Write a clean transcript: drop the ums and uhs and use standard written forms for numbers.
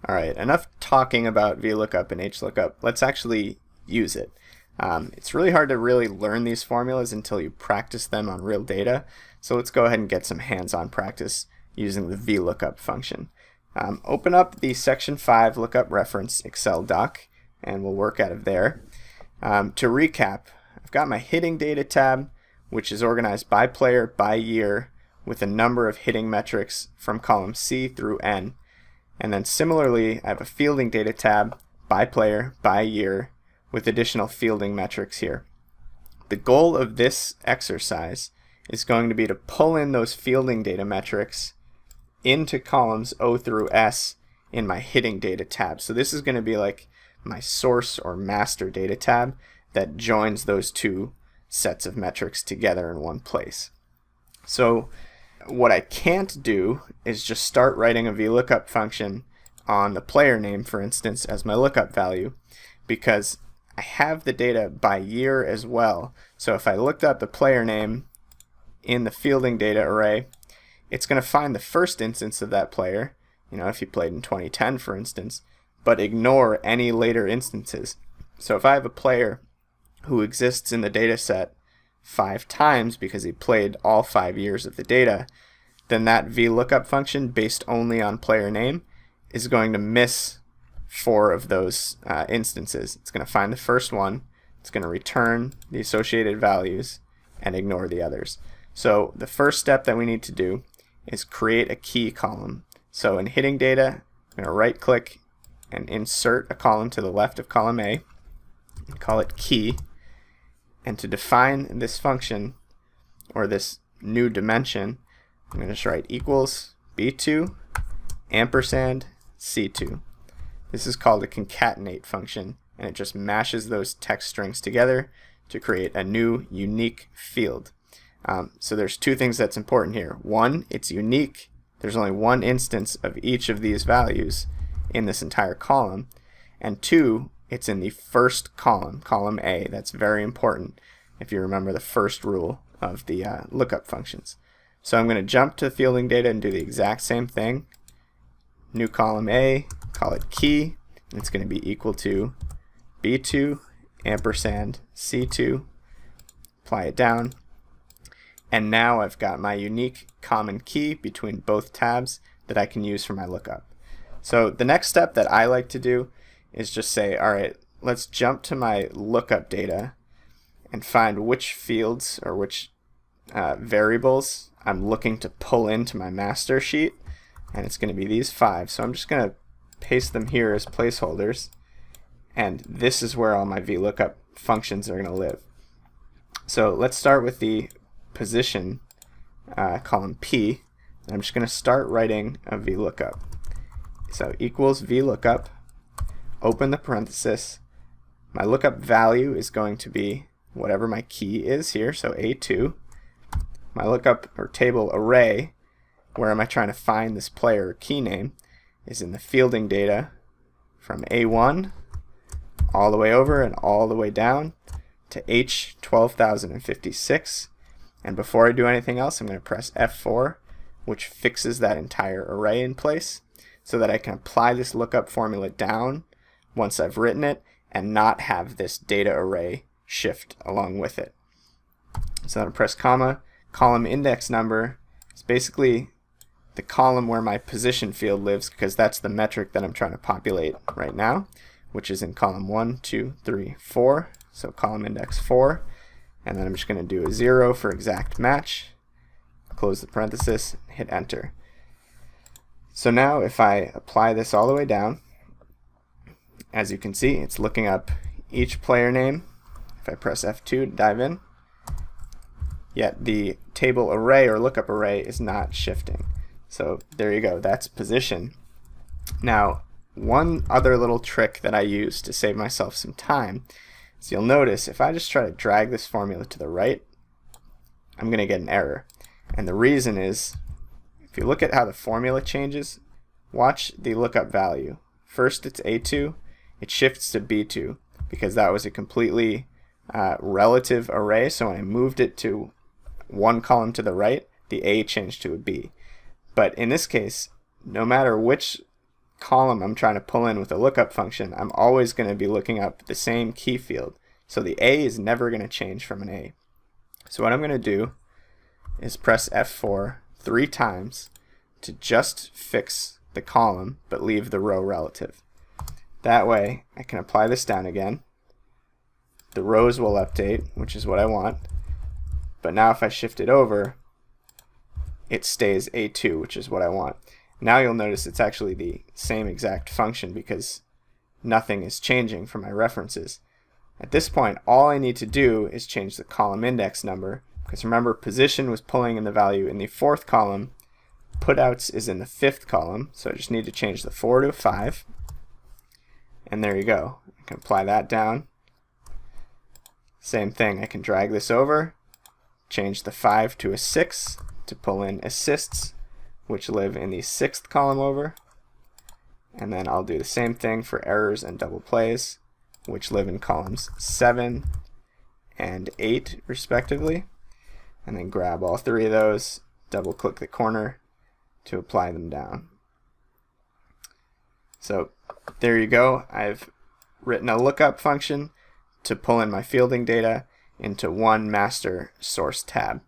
Alright, enough talking about VLOOKUP and HLOOKUP. Let's actually use it. It's really hard to really learn these formulas until you practice them on real data. So let's go ahead and get some hands-on practice using the VLOOKUP function. Open up the Section 5 Lookup Reference Excel doc, and we'll work out of there. To recap, I've got my Hitting Data tab, which is organized by player, by year, with a number of hitting metrics from column C through N. And then similarly, I have a Fielding Data tab, by player, by year, with additional fielding metrics here. The goal of this exercise is going to be to pull in those fielding data metrics into columns O through S in my Hitting Data tab. So this is going to be like my source or master data tab that joins those two sets of metrics together in one place. So what I can't do is just start writing a VLOOKUP function on the player name, for instance, as my lookup value, because I have the data by year as well. So if I looked up the player name in the fielding data array, it's going to find the first instance of that player, if he played in 2010, for instance, but ignore any later instances. So if I have a player who exists in the data set 5 times because he played all 5 years of the data, then that VLOOKUP function based only on player name is going to miss 4 of those instances. It's going to find the first one, it's going to return the associated values, and ignore the others. So the first step that we need to do is create a key column. So in Hitting Data, I'm going to right click and insert a column to the left of column A, and call it key. And to define this function, or this new dimension, I'm going to just write equals B2 ampersand C2. This is called a concatenate function, and it just mashes those text strings together to create a new unique field. So there's 2 things that's important here. 1, it's unique. There's only 1 instance of each of these values in this entire column. And 2, it's in the first column, column A. That's very important if you remember the first rule of the lookup functions. So I'm going to jump to fielding data and do the exact same thing. New column A, call it key. It's going to be equal to B2 ampersand C2. Apply it down. And now I've got my unique common key between both tabs that I can use for my lookup. So the next step that I like to do is just say, all right, let's jump to my lookup data and find which fields or which variables I'm looking to pull into my master sheet. And it's going to be these 5. So I'm just going to paste them here as placeholders. And this is where all my VLOOKUP functions are going to live. So let's start with the position column P. I'm just going to start writing a VLOOKUP. So equals VLOOKUP, open the parenthesis. My lookup value is going to be whatever my key is here, so A2. My lookup or table array, where am I trying to find this player or key name, is in the fielding data from A1 all the way over and all the way down to H12056. And before I do anything else, I'm going to press F4, which fixes that entire array in place so that I can apply this lookup formula down once I've written it and not have this data array shift along with it. So I'm going to press comma. Column index number is basically the column where my position field lives, because that's the metric that I'm trying to populate right now, which is in column 1, 2, 3, 4. So column index 4. And then I'm just going to do a 0 for exact match, close the parenthesis, hit enter. So now if I apply this all the way down, as you can see, it's looking up each player name. If I press F2 to dive in, yet the table array or lookup array is not shifting. So there you go, that's position. Now, one other little trick that I use to save myself some time, so you'll notice if I just try to drag this formula to the right, I'm going to get an error. And the reason is, if you look at how the formula changes, watch the lookup value. First it's A2, it shifts to B2 because that was a completely relative array, so when I moved it to one column to the right, the A changed to a B. But in this case, no matter which column I'm trying to pull in with a lookup function, I'm always going to be looking up the same key field. So the A is never going to change from an A. So what I'm going to do is press F4 3 times to just fix the column but leave the row relative. That way I can apply this down again. The rows will update, which is what I want. But now if I shift it over, it stays A2, which is what I want. Now you'll notice it's actually the same exact function because nothing is changing from my references. At this point, all I need to do is change the column index number, because remember, position was pulling in the value in the 4th column, putouts is in the 5th column, so I just need to change the 4 to a 5, and there you go. I can apply that down. Same thing, I can drag this over, change the 5 to a 6 to pull in assists, which live in the 6th column over, and then I'll do the same thing for errors and double plays, which live in columns 7 and 8 respectively, and then grab all 3 of those, double click the corner to apply them down. So there you go. I've written a lookup function to pull in my fielding data into one master source tab.